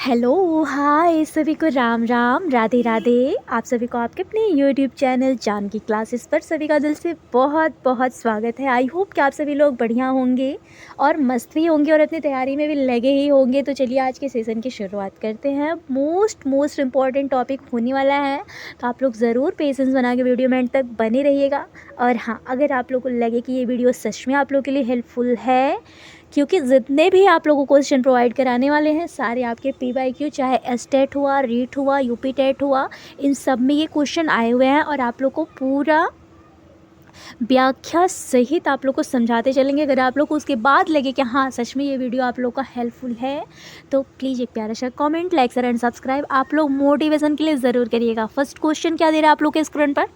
Hello, हाय सभी को राम राम, राधे राधे। आप सभी को आपके अपने यूट्यूब चैनल जानकी क्लासेस पर सभी का दिल से बहुत बहुत स्वागत है। आई होप कि आप सभी लोग बढ़िया होंगे और मस्त भी होंगे और अपनी तैयारी में भी लगे ही होंगे। तो चलिए आज के सेशन की शुरुआत करते हैं। मोस्ट इम्पॉर्टेंट टॉपिक होने वाला है, तो आप लोग ज़रूर पेशेंस बना के वीडियो में एंड तक बने रहिएगा। और हाँ, अगर आप लोग को लगे कि ये वीडियो सच में आप लोग के लिए हेल्पफुल है, क्योंकि जितने भी आप लोगों को क्वेश्चन प्रोवाइड कराने वाले हैं सारे आपके PYQ, चाहे एस्टेट हुआ, रीट हुआ, यूपी टेट हुआ, इन सब में ये क्वेश्चन आए हुए हैं और आप लोग को पूरा व्याख्या सहित आप लोग को समझाते चलेंगे। अगर आप लोग को उसके बाद लगे कि हाँ सच में ये वीडियो आप लोग का हेल्पफुल है, तो प्लीज़ एक प्यारा सा comment, like, share and subscribe आप लोग मोटिवेशन के लिए ज़रूर करिएगा। फर्स्ट क्वेश्चन क्या दे रहा है आप लोग के स्क्रीन पर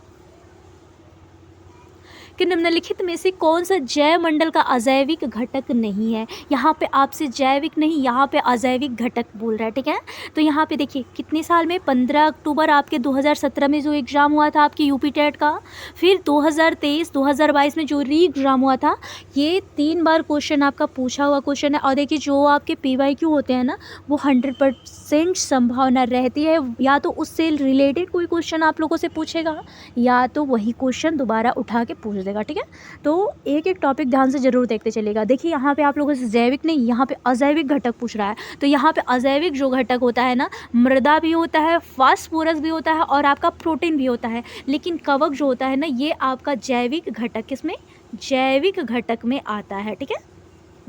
कि निम्नलिखित में से कौन सा जैव मंडल का अजैविक घटक नहीं है। यहाँ पे आपसे जैविक नहीं, यहाँ पे अजैविक घटक बोल रहा है, ठीक है। तो यहाँ पे देखिए कितने साल में, 15 अक्टूबर आपके 2017 में जो एग्ज़ाम हुआ था आपकी यूपी टेट का, फिर 2023 2022 में जो री एग्ज़ाम हुआ था, ये 3 बार क्वेश्चन आपका पूछा हुआ क्वेश्चन है। और देखिए जो आपके PYQ होते हैं ना, वो 100% संभावना रहती है या तो उससे रिलेटेड कोई क्वेश्चन आप लोगों से पूछेगा या तो वही क्वेश्चन दोबारा उठा के पूछ देगा, ठीक है। तो एक एक टॉपिक ध्यान से जरूर देखते चलेगा। देखिए यहाँ पे आप लोगों से जैविक नहीं, यहाँ पे अजैविक घटक पूछ रहा है। तो यहाँ पे अजैविक जो घटक होता है ना, मृदा भी होता है, फास्फोरस भी होता है और आपका प्रोटीन भी होता है। लेकिन कवक जो होता है ना, ये आपका जैविक घटक, किसमें, जैविक घटक में आता है, ठीक है।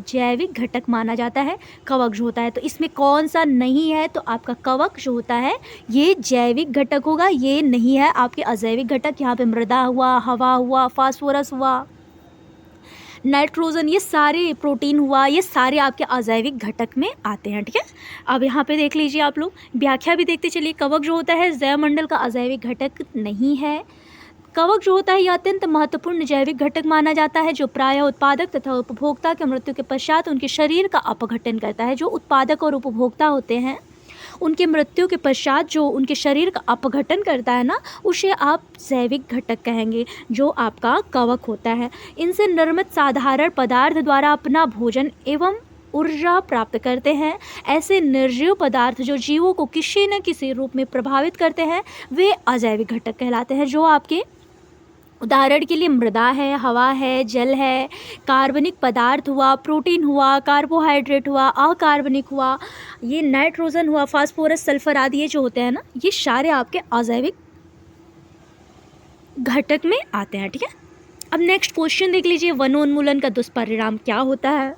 जैविक घटक माना जाता है कवक जो होता है। तो इसमें कौन सा नहीं है, तो आपका कवक जो होता है ये जैविक घटक होगा, ये नहीं है आपके अजैविक घटक। यहाँ पे मृदा हुआ, हवा हुआ, फास्फोरस हुआ, नाइट्रोजन, ये सारे, प्रोटीन हुआ, ये सारे आपके अजैविक घटक में आते हैं, ठीक है। अब यहाँ पे देख लीजिए आप लोग, व्याख्या भी देखते चलिए। कवक जो होता है जैव मंडल का अजैविक घटक नहीं है। कवक जो होता है यह अत्यंत महत्वपूर्ण जैविक घटक माना जाता है, जो प्रायः उत्पादक तथा उपभोक्ता के मृत्यु के पश्चात उनके शरीर का अपघटन करता है। जो उत्पादक और उपभोक्ता होते हैं, उनके मृत्यु के पश्चात जो उनके शरीर का अपघटन करता है ना, उसे आप जैविक घटक कहेंगे, जो आपका कवक होता है। इनसे निर्मित साधारण पदार्थ द्वारा अपना भोजन एवं ऊर्जा प्राप्त करते हैं। ऐसे निर्जीव पदार्थ जो जीवों को किसी न किसी रूप में प्रभावित करते हैं, वे अजैविक घटक कहलाते हैं। जो आपके उदाहरण के लिए मृदा है, हवा है, जल है, कार्बनिक पदार्थ हुआ, प्रोटीन हुआ, कार्बोहाइड्रेट हुआ, अकार्बनिक हुआ, ये नाइट्रोजन हुआ, फास्फोरस, सल्फर आदि ये जो होते हैं ना, ये सारे आपके अजैविक घटक में आते हैं, ठीक है। अब नेक्स्ट क्वेश्चन देख लीजिए, वनोन्मूलन का दुष्परिणाम क्या होता है।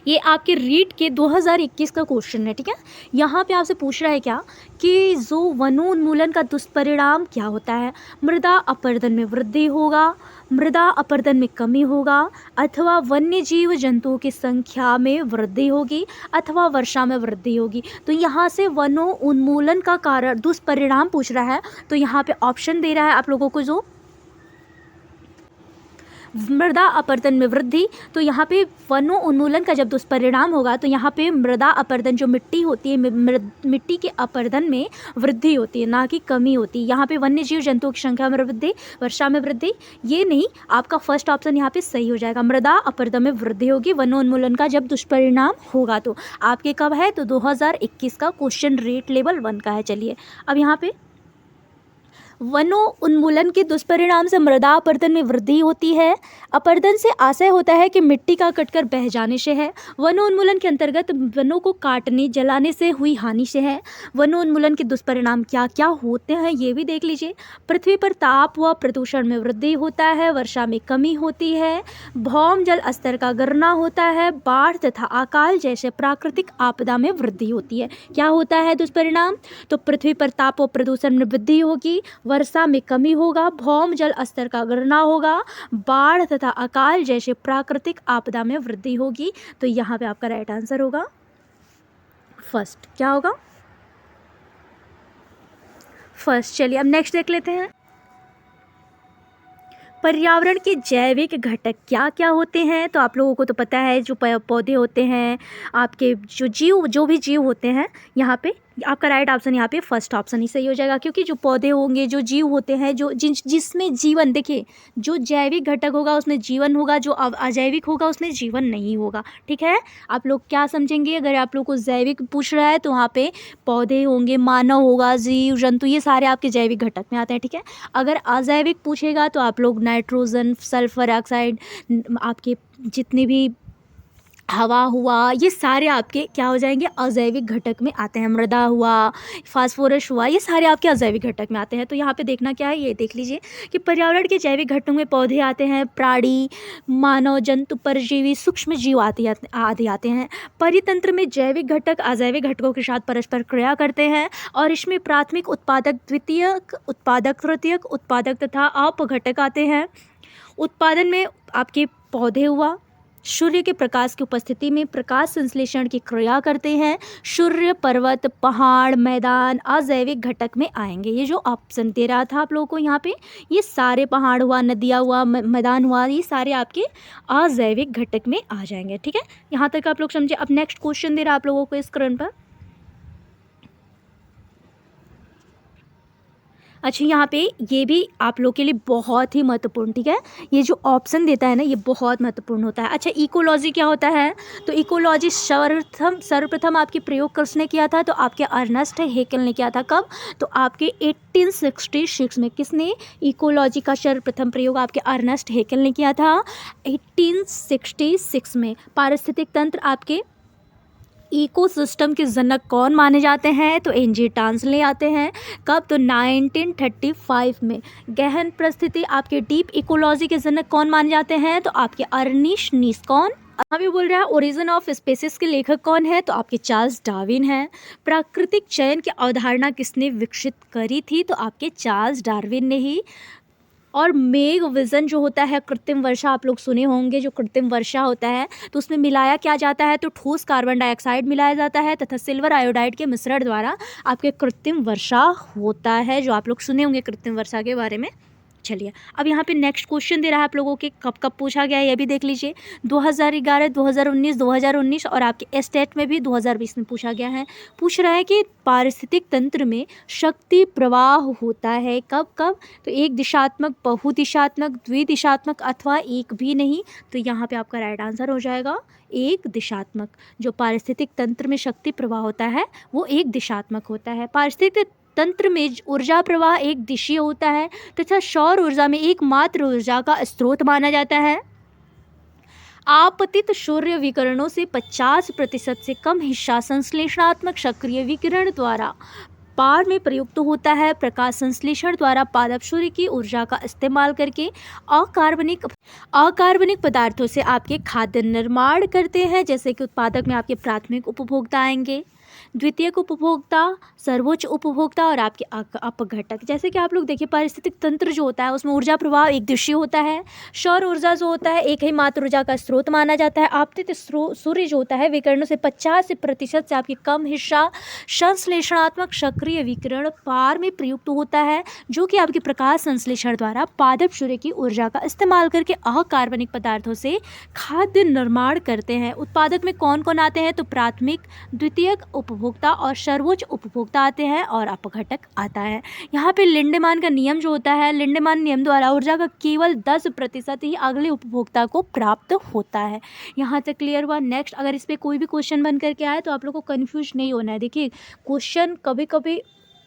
ये आपके रीट के 2021 का क्वेश्चन है, ठीक है। यहाँ पे आपसे पूछ रहा है क्या कि जो वनोन्मूलन का दुष्परिणाम क्या होता है। मृदा अपरदन में वृद्धि होगा, मृदा अपरदन में कमी होगा, अथवा वन्य जीव जंतुओं की संख्या में वृद्धि होगी, अथवा वर्षा में वृद्धि होगी। तो यहाँ से वनोन्मूलन का कारण, दुष्परिणाम पूछ रहा है, तो यहाँ पे ऑप्शन दे रहा है आप लोगों को, जो मृदा अपरदन में वृद्धि। तो यहाँ पे वनों उन्मूलन का जब दुष्परिणाम होगा, तो यहाँ पे मृदा अपरदन जो मिट्टी होती है, मिट्टी के अपरदन में वृद्धि होती है, ना कि कमी होती है। यहाँ पे वन्य जीव जंतुओं की संख्या में वृद्धि, वर्षा में वृद्धि, ये नहीं, आपका फर्स्ट ऑप्शन यहाँ पे सही हो जाएगा। मृदा अपरदन में वृद्धि होगी वनोन्मूलन का जब दुष्परिणाम होगा। तो आपके कब है, तो 2021 का क्वेश्चन रेट लेवल 1 का है। चलिए अब यहाँ पे वनों उन्मूलन के दुष्परिणाम से मृदा अपरदन में वृद्धि होती है। अपरदन से आशय होता है कि मिट्टी का कटकर बह जाने से है। वनों उन्मूलन के अंतर्गत वनों को काटने, जलाने से हुई हानि से है। वनों उन्मूलन के दुष्परिणाम क्या क्या होते हैं ये भी देख लीजिए। पृथ्वी पर ताप व प्रदूषण में वृद्धि होता है, वर्षा में कमी होती है, भौम जल स्तर का गिरना होता है, बाढ़ तथा अकाल जैसे प्राकृतिक आपदा में वृद्धि होती है। क्या होता है दुष्परिणाम, तो पृथ्वी पर ताप व प्रदूषण में वृद्धि होगी, वर्षा में कमी होगा, भौम जल स्तर का गिरना होगा, बाढ़ तथा अकाल जैसे प्राकृतिक आपदा में वृद्धि होगी। तो यहाँ पे आपका राइट आंसर होगा फर्स्ट। क्या होगा, फर्स्ट। चलिए अब नेक्स्ट देख लेते हैं। पर्यावरण के जैविक घटक क्या क्या होते हैं। तो आप लोगों को तो पता है, जो पौधे होते हैं, आपके जो भी जीव होते हैं, यहाँ पे आपका राइट ऑप्शन यहाँ पे फर्स्ट ऑप्शन ही सही हो जाएगा, क्योंकि जो पौधे होंगे, जो जीव होते हैं, जो जिसमें जीवन, देखिए जो जैविक घटक होगा उसमें जीवन होगा, जो अजैविक होगा उसमें जीवन नहीं होगा। ठीक है, आप लोग क्या समझेंगे? अगर आप लोग को जैविक पूछ रहा है तो वहाँ पे पौधे होंगे, मानव होगा, जीव जंतु, ये सारे आपके जैविक घटक में आते हैं। ठीक है, अगर अजैविक पूछेगा तो आप लोग नाइट्रोजन, सल्फर ऑक्साइड, आपके जितने भी हवा हुआ, ये सारे आपके क्या हो जाएंगे? अजैविक घटक में आते हैं। मृदा हुआ, फास्फोरस हुआ, ये सारे आपके अजैविक घटक में आते हैं। तो यहाँ पे देखना क्या है, ये देख लीजिए कि पर्यावरण के जैविक घटकों में पौधे आते हैं, प्राणी, मानव, जंतु, परजीवी, सूक्ष्म जीव आदि आते हैं। परितंत्र में जैविक घटक अजैविक घटकों के साथ परस्पर क्रिया करते हैं और इसमें प्राथमिक उत्पादक, द्वितीयक उत्पादक, तृतीयक उत्पादक तथा अपघटक आते हैं। उत्पादन में आपके पौधे हुआ, सूर्य के प्रकाश की उपस्थिति में प्रकाश संश्लेषण की क्रिया करते हैं। सूर्य, पर्वत, पहाड़, मैदान अजैविक घटक में आएंगे। ये जो ऑप्शन दे रहा था आप लोगों को यहाँ पे, ये सारे पहाड़ हुआ, नदियाँ हुआ, मैदान हुआ, ये सारे आपके अजैविक घटक में आ जाएंगे। ठीक है, यहाँ तक आप लोग समझे। अब नेक्स्ट क्वेश्चन दे रहा आप लोगों को इस क्रम पर। अच्छा, यहाँ पे ये भी आप लोग के लिए बहुत ही महत्वपूर्ण, ठीक है, ये जो ऑप्शन देता है ना ये बहुत महत्वपूर्ण होता है। अच्छा, इकोलॉजी क्या होता है? तो इकोलॉजी सर्वप्रथम आपके प्रयोग किसने किया था? तो आपके अर्नेस्ट हेकल ने किया था। कब? तो आपके 1866 में। किसने? इकोलॉजी का सर्वप्रथम प्रयोग आपके अर्नेस्ट हेकल ने किया था 1866 में। पारिस्थितिक तंत्र आपके इकोसिस्टम के जनक कौन माने जाते हैं? तो एनजी टांसले आते हैं। कब? तो 1935 में। गहन परिस्थिति आपके डीप इकोलॉजी के जनक कौन माने जाते हैं? तो आपके अर्निस्ट नीस। कौन? अभी बोल रहा है ओरिजिन ऑफ स्पीसीज के लेखक कौन है? तो आपके चार्ल्स डार्विन हैं। प्राकृतिक चयन की अवधारणा किसने विकसित करी थी? तो आपके चार्ल्स डार्विन ने ही। और मेघ विजन जो होता है, कृत्रिम वर्षा, आप लोग सुने होंगे, जो कृत्रिम वर्षा होता है तो उसमें मिलाया क्या जाता है? तो ठोस कार्बन डाइऑक्साइड मिलाया जाता है तथा सिल्वर आयोडाइड के मिश्रण द्वारा आपके कृत्रिम वर्षा होता है, जो आप लोग सुने होंगे कृत्रिम वर्षा के बारे में। चलिए, अब यहाँ पे नेक्स्ट क्वेश्चन दे रहा है आप लोगों के, कब कब पूछा गया है ये भी देख लीजिए। 2011, 2019, 2019 और आपके स्टेट में भी 2020 में पूछा गया है। पूछ रहा है कि पारिस्थितिक तंत्र में शक्ति प्रवाह होता है कब कब? तो एक दिशात्मक, बहुदिशात्मक, द्विदिशात्मक अथवा एक भी नहीं। तो यहाँ पे आपका राइट आंसर हो जाएगा एक दिशात्मक। जो पारिस्थितिक तंत्र में शक्ति प्रवाह होता है वो एक दिशात्मक होता है। पारिस्थितिक तंत्र में ऊर्जा प्रवाह एक दिशीय होता है तथा सौर ऊर्जा में एकमात्र ऊर्जा का स्रोत माना जाता है। आपतित सूर्य विकिरणों से 50% से कम हिस्सा संश्लेषणात्मक सक्रिय विकिरण द्वारा पार में प्रयुक्त होता है। प्रकाश संश्लेषण द्वारा पादप सूर्य की ऊर्जा का इस्तेमाल करके अकार्बनिक पदार्थों से आपके खाद्य निर्माण करते हैं। जैसे कि उत्पादक में आपके प्राथमिक उपभोक्ता आएंगे, द्वितीयक उपभोक्ता, सर्वोच्च उपभोक्ता और आपके अपघटक। जैसे कि आप लोग देखिए, पारिस्थितिक तंत्र जो होता है उसमें ऊर्जा प्रवाह एक दिशीय होता है। सौर ऊर्जा जो होता है एक ही मात्र ऊर्जा का स्रोत माना जाता है। आपतित सूर्य जो होता है विकिरणों से 50% से आपके कम हिस्सा संश्लेषणात्मक सक्रिय विकिरण पार में प्रयुक्त होता है, जो कि आपके प्रकाश संश्लेषण द्वारा पादप सूर्य की ऊर्जा का इस्तेमाल करके अकार्बनिक पदार्थों से खाद्य निर्माण करते हैं। उत्पादक में कौन कौन आते हैं? तो प्राथमिक, द्वितीयक उपभोक्ता और सर्वोच्च उपभोक्ता आते हैं और अपघटक आता है। यहाँ पे लिंडेमान का नियम जो होता है, लिंडेमान नियम द्वारा ऊर्जा का केवल 10% ही अगले उपभोक्ता को प्राप्त होता है। यहाँ तक क्लियर हुआ? नेक्स्ट, अगर इस पर कोई भी क्वेश्चन बन करके आए तो आप लोग को कन्फ्यूज नहीं होना है। देखिए, क्वेश्चन कभी कभी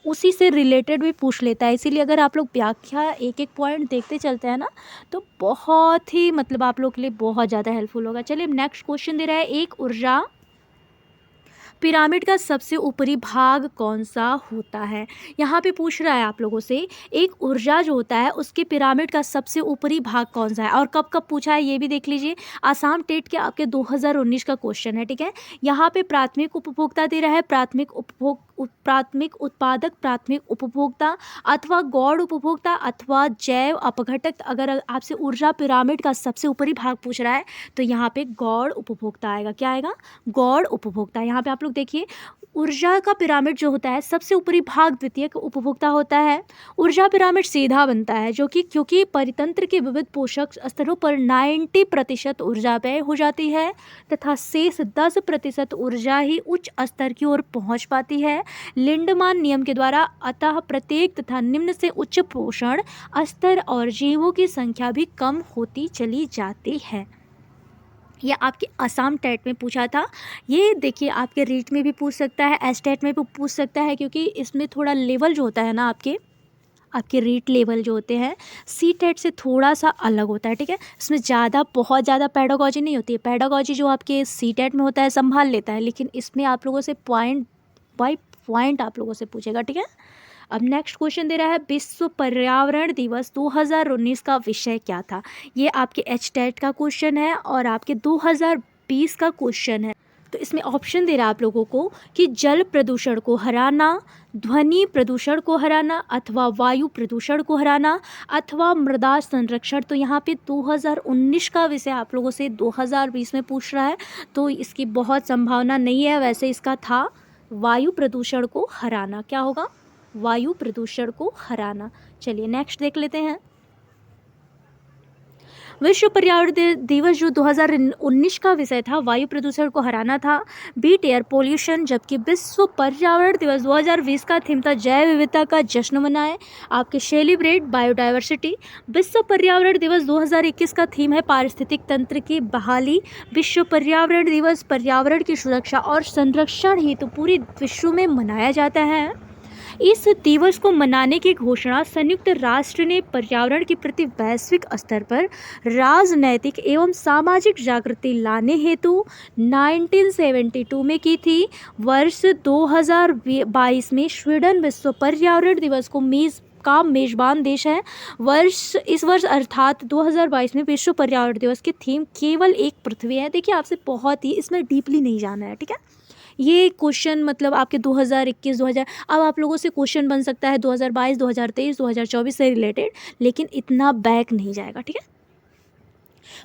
उसी से रिलेटेड भी पूछ लेता है, इसीलिए अगर आप लोग व्याख्या एक एक पॉइंट देखते चलते हैं ना तो बहुत ही मतलब आप लोग के लिए बहुत ज़्यादा हेल्पफुल होगा। चलिए, नेक्स्ट क्वेश्चन दे रहा है, एक ऊर्जा पिरामिड का सबसे ऊपरी भाग कौन सा होता है? यहाँ पे पूछ रहा है आप लोगों से, एक ऊर्जा जो होता है उसके पिरामिड का सबसे ऊपरी भाग कौन सा है और कब कब पूछा है ये भी देख लीजिए। आसाम टेट के आपके 2019 का क्वेश्चन है, ठीक है। यहाँ पे प्राथमिक उपभोक्ता दे रहा है, प्राथमिक उत्पादक, प्राथमिक उपभोक्ता अथवा गौड़ उपभोक्ता अथवा जैव अपघटक। अगर आपसे ऊर्जा पिरामिड का सबसे ऊपरी भाग पूछ रहा है तो यहाँ पे गौड़ उपभोक्ता आएगा। क्या आएगा? गौड़ उपभोक्ता। यहाँ पे आप लोग देखिए, ऊर्जा का पिरामिड जो होता है सबसे ऊपरी भाग द्वितीयक उपभोक्ता होता है। ऊर्जा पिरामिड सीधा बनता है जो कि क्योंकि परितंत्र के विविध पोषक स्तरों पर 90% ऊर्जा व्यय हो जाती है तथा शेष 10% ऊर्जा ही उच्च स्तर की ओर पहुंच पाती है लिंडमान नियम के द्वारा। अतः प्रत्येक तथा निम्न से उच्च पोषण स्तर और जीवों की संख्या भी कम होती चली जाती है। ये आपके असम टेट में पूछा था। ये देखिए आपके रीट में भी पूछ सकता है, एसटेट में भी पूछ सकता है, क्योंकि इसमें थोड़ा लेवल जो होता है ना आपके रीट लेवल जो होते हैं सी टेट से थोड़ा सा अलग होता है। ठीक है, इसमें बहुत ज़्यादा पेडागॉजी नहीं होती है। पेडागॉजी जो आपके सी टेट में होता है संभाल लेता है, लेकिन इसमें आप लोगों से पॉइंट बाय पॉइंट आप लोगों से पूछेगा। ठीक है, अब नेक्स्ट क्वेश्चन दे रहा है विश्व पर्यावरण दिवस 2019 का विषय क्या था। ये आपके एच टेट का क्वेश्चन है और आपके 2020 का क्वेश्चन है। तो इसमें ऑप्शन दे रहा है आप लोगों को कि जल प्रदूषण को हराना, ध्वनि प्रदूषण को हराना, अथवा वायु प्रदूषण को हराना, अथवा मृदा संरक्षण। तो यहाँ पे 2019 का विषय आप लोगों से 2020 में पूछ रहा है, तो इसकी बहुत संभावना नहीं है। वैसे इसका था वायु प्रदूषण को हराना। क्या होगा? वायु प्रदूषण को हराना। चलिए नेक्स्ट देख लेते हैं। विश्व पर्यावरण दिवस जो 2019 का विषय था वायु प्रदूषण को हराना था, बीट एयर पोल्यूशन, जबकि विश्व पर्यावरण दिवस 2020 का थीम था जैव विविधता का जश्न मनाएं, आपके सेलिब्रेट बायोडाइवर्सिटी। विश्व पर्यावरण दिवस 2021 का थीम है पारिस्थितिक तंत्र की बहाली। विश्व पर्यावरण दिवस पर्यावरण की सुरक्षा और संरक्षण हेतु पूरे विश्व में मनाया जाता है। इस दिवस को मनाने की घोषणा संयुक्त राष्ट्र ने पर्यावरण के प्रति वैश्विक स्तर पर राजनैतिक एवं सामाजिक जागृति लाने हेतु 1972 में की थी। वर्ष 2022 में स्वीडन विश्व पर्यावरण दिवस को मेजबान देश है। इस वर्ष अर्थात 2022 में विश्व पर्यावरण दिवस की थीम केवल एक पृथ्वी है। देखिए आपसे बहुत ही इसमें डीपली नहीं जाना है। ठीक है, ये क्वेश्चन मतलब आपके 2021 2000 अब आप लोगों से क्वेश्चन बन सकता है 2022 2023 2024 से रिलेटेड, लेकिन इतना बैक नहीं जाएगा। ठीक है,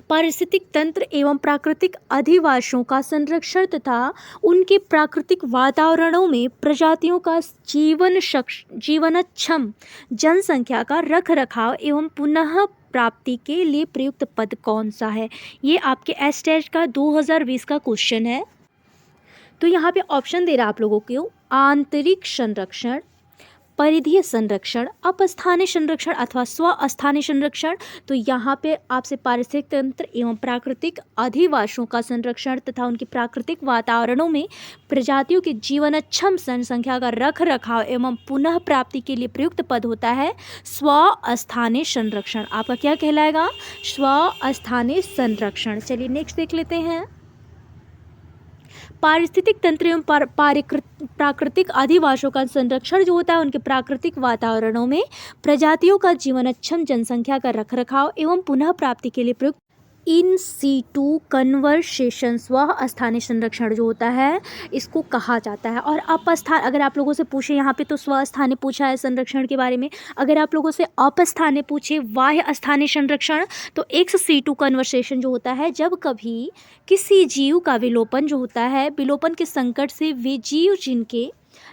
पारिस्थितिक तंत्र एवं प्राकृतिक अधिवासों का संरक्षण तथा उनके प्राकृतिक वातावरणों में प्रजातियों का जीवनक्षम जनसंख्या का रख रखाव एवं पुनः प्राप्ति के लिए प्रयुक्त पद कौन सा है। ये आपके एस्टेट का 2020 का क्वेश्चन है। तो यहाँ पे ऑप्शन दे रहा है आप लोगों को आंतरिक संरक्षण, परिधीय संरक्षण, अपस्थानिक संरक्षण अथवा स्वस्थानिक संरक्षण। तो यहाँ पे आपसे पारिस्थितिक तंत्र एवं प्राकृतिक अधिवासों का संरक्षण तथा उनके प्राकृतिक वातावरणों में प्रजातियों की जीवनक्षम जनसंख्या का रख रखाव एवं पुनः प्राप्ति के लिए प्रयुक्त पद होता है स्वस्थानिक संरक्षण। आपका क्या कहलाएगा? स्वस्थानिक संरक्षण। चलिए नेक्स्ट देख लेते हैं। पारिस्थितिक तंत्र एवं प्राकृतिक अधिवासों का संरक्षण जो होता है उनके प्राकृतिक वातावरणों में प्रजातियों का जीवनक्षम जनसंख्या का रखरखाव एवं पुनः प्राप्ति के लिए प्रयुक्त इन सीटू कन्वर्सेशन स्वस्थानिक संरक्षण जो होता है इसको कहा जाता है। और अपस्थान अगर आप लोगों से पूछे, यहाँ पे तो स्वस्थानिक पूछा है संरक्षण के बारे में, अगर आप लोगों से अपस्थानिक पूछे बाह्य स्थानिक संरक्षण, तो एक्स सीटू कन्वर्सेशन जो होता है जब कभी किसी जीव का विलोपन जो होता है, विलोपन के संकट से वे जीव जिनके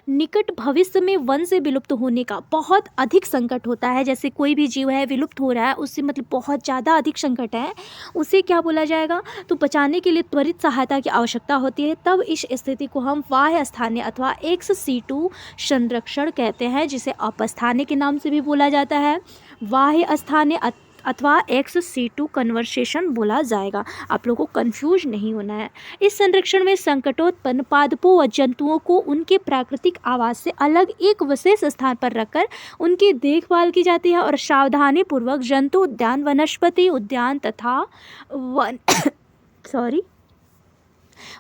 निकट भविष्य में वन से विलुप्त होने का बहुत अधिक संकट होता है, जैसे कोई भी जीव है विलुप्त हो रहा है, उससे मतलब बहुत ज़्यादा अधिक संकट है, उसे क्या बोला जाएगा? तो बचाने के लिए त्वरित सहायता की आवश्यकता होती है। तब इस स्थिति को हम बाह्य स्थानीय अथवा एक्स सीटू संरक्षण कहते हैं, जिसे अपस्थानीय के नाम से भी बोला जाता है, बाह्य स्थानीय अथवा एक्स सीटू कन्वर्सेशन बोला जाएगा। आप लोगों को कंफ्यूज नहीं होना है। इस संरक्षण में संकटोत्पन्न पादपों व जंतुओं को उनके प्राकृतिक आवास से अलग एक विशेष स्थान पर रखकर उनकी देखभाल की जाती है और सावधानी पूर्वक जंतु उद्यान, वनस्पति उद्यान तथा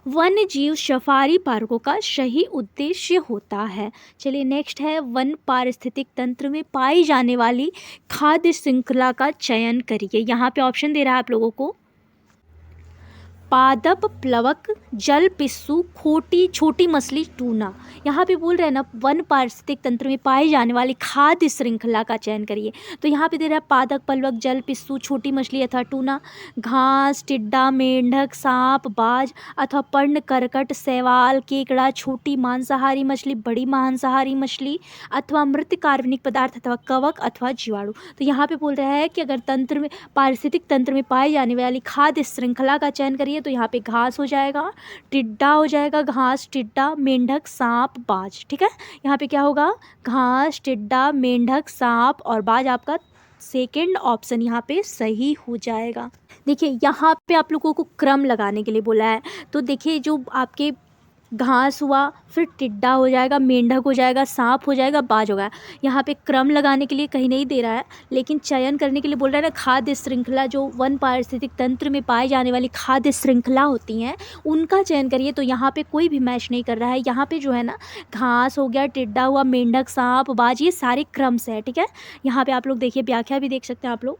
वन्य जीव सफारी पार्कों का सही उद्देश्य होता है। चलिए नेक्स्ट है, वन पारिस्थितिक तंत्र में पाई जाने वाली खाद्य श्रृंखला का चयन करिए। यहाँ पे ऑप्शन दे रहा है आप लोगों को पादप, प्लवक, जल पिस्सू, छोटी मछली, टूना। यहाँ पे बोल रहे हैं ना, वन पारिस्थितिक तंत्र में पाई जाने वाली खाद्य श्रृंखला का चयन करिए। तो यहाँ पे दे रहा है पादप, प्लवक, जल पिस्सू, छोटी मछली अथवा टूना, घास, टिड्डा, मेंढक, सांप, बाज अथवा पर्ण, करकट, शैवाल, केकड़ा, छोटी मांसाहारी मछली, बड़ी मांसाहारी मछली अथवा मृत कार्बनिक पदार्थ अथवा कवक अथवा जीवाणु। तो यहाँ पे बोल रहा है कि अगर तंत्र में, पारिस्थितिक तंत्र में पाई जाने वाली खाद्य श्रृंखला का चयन करिए। तो यहाँ पे घास हो जाएगा, टिड्डा हो जाएगा, घास, टिड्डा, मेंढक, सांप, बाज। ठीक है, यहाँ पे क्या होगा, घास, टिड्डा, मेंढक, सांप और बाज। आपका सेकेंड ऑप्शन यहाँ पे सही हो जाएगा। देखिए यहाँ पे आप लोगों को क्रम लगाने के लिए बोला है। तो देखिए जो आपके घास हुआ, फिर टिड्डा हो जाएगा, मेंढक हो जाएगा, सांप हो जाएगा, बाज होगा। यहाँ पे क्रम लगाने के लिए कहीं नहीं दे रहा है, लेकिन चयन करने के लिए बोल रहा है ना, खाद्य श्रृंखला जो वन पारिस्थितिक तंत्र में पाई जाने वाली खाद्य श्रृंखला होती हैं उनका चयन करिए। तो यहाँ पे कोई भी मैच नहीं कर रहा है। यहाँ पे जो है ना, घास हो गया, टिड्डा हुआ, मेंढक, सांप, बाज, ये सारे क्रम से है। ठीक है, यहाँ पे आप लोग देखिए, व्याख्या भी देख सकते हैं आप लोग।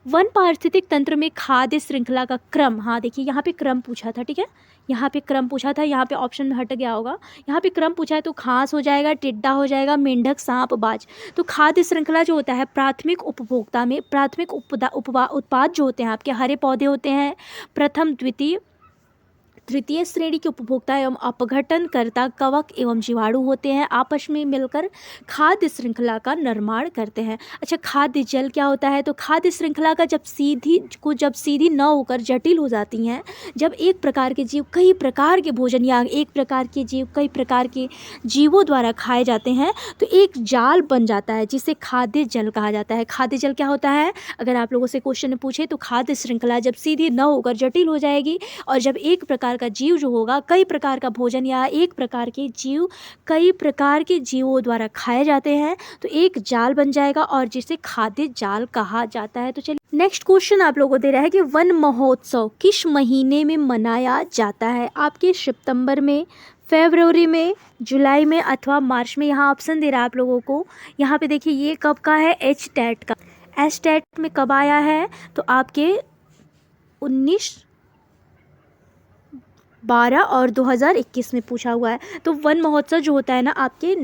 वन पारिस्थितिक तंत्र में खाद्य श्रृंखला का क्रम, हाँ देखिए यहाँ पे क्रम पूछा था। ठीक है, यहाँ पे क्रम पूछा था, यहाँ पे ऑप्शन में हट गया होगा। यहाँ पे क्रम पूछा है तो घास हो जाएगा, टिड्डा हो जाएगा, मेंढक, सांप, बाज। तो खाद्य श्रृंखला जो होता है, प्राथमिक उपभोक्ता में प्राथमिक उत्पाद जो होते हैं आपके, हरे पौधे होते हैं, प्रथम, द्वितीय, तृतीय श्रेणी के उपभोक्ता एवं अपघटनकर्ता कवक एवं जीवाणु होते हैं, आपस में मिलकर खाद्य श्रृंखला का निर्माण करते हैं। अच्छा, खाद्य जल क्या होता है? तो खाद्य श्रृंखला का जब सीधी न होकर जटिल हो जाती हैं, जब एक प्रकार के जीव कई प्रकार के भोजन या एक प्रकार के जीव कई प्रकार के जीवों द्वारा खाए जाते हैं, तो एक जाल बन जाता है जिसे खाद्य जल कहा जाता है। खाद्य जल क्या होता है? अगर आप लोगों से क्वेश्चन पूछे तो खाद्य श्रृंखला जब सीधी न होकर जटिल हो जाएगी और जब एक प्रकार का जीव जो होगा कई प्रकार का भोजन या एक प्रकार के जीव कई प्रकार के जीवों द्वारा खाए जाते हैं, तो एक जाल बन जाएगा और जिसे खाद्य जाल कहा जाता है। तो चलिए नेक्स्ट क्वेश्चन आप लोगों को दे रहा है कि वन महोत्सव किस महीने में मनाया जाता है? आपके सितंबर में, फरवरी में, जुलाई में अथवा मार्च में। यहाँ ऑप्शन दे रहा है आप लोगों को। यहाँ पे देखिए ये कब का है? एच टेट का। एच टेट में कब आया है? तो आपके 19, 12 और 2021 में पूछा हुआ है। तो वन महोत्सव जो होता है ना, आपके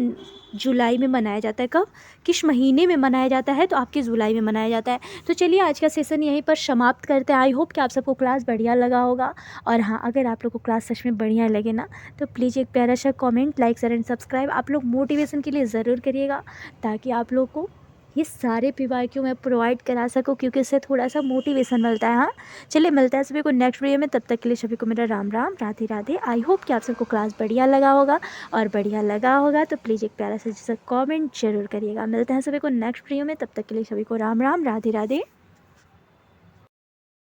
जुलाई में मनाया जाता है। कब? किस महीने में मनाया जाता है? तो आपके जुलाई में मनाया जाता है। तो चलिए आज का सेशन यहीं पर समाप्त करते हैं। आई होप कि आप सबको क्लास बढ़िया लगा होगा। और हाँ, अगर आप लोग को क्लास सच में बढ़िया लगे ना, तो प्लीज़ एक प्यारा सा comment, like, share and subscribe आप लोग मोटिवेशन के लिए ज़रूर करिएगा, ताकि आप लोग को ये सारे PYQ मैं प्रोवाइड करा सकूँ, क्योंकि इससे थोड़ा सा मोटिवेशन मिलता है। हाँ, चलिए मिलता है सभी को नेक्स्ट वीडियो में। तब तक के लिए सभी को मेरा राम राम, राधे राधे। आई होप कि आप सबको क्लास बढ़िया लगा होगा, और बढ़िया लगा होगा तो प्लीज़ एक प्यारा सा जैसा कमेंट जरूर करिएगा। मिलते हैं सभी को नेक्स्ट वीडियो में। तब तक के लिए सभी को राम राम, राधे राधे।